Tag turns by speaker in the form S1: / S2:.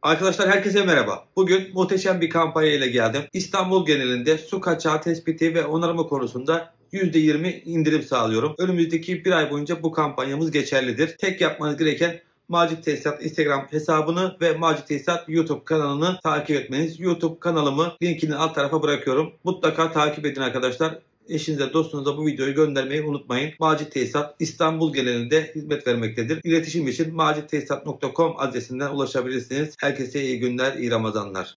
S1: Arkadaşlar herkese merhaba. Bugün muhteşem bir kampanya ile geldim. İstanbul genelinde su kaçağı tespiti ve onarımı konusunda %20 indirim sağlıyorum. Önümüzdeki bir ay boyunca bu kampanyamız geçerlidir. Tek yapmanız gereken Macit Tesisat Instagram hesabını ve Macit Tesisat YouTube kanalını takip etmeniz. YouTube kanalımı linkini alt tarafa bırakıyorum. Mutlaka takip edin arkadaşlar. Eşinize, dostunuza bu videoyu göndermeyi unutmayın. Macit Tesisat İstanbul genelinde hizmet vermektedir. İletişim için macittesisat.com adresinden ulaşabilirsiniz. Herkese iyi günler, iyi Ramazanlar.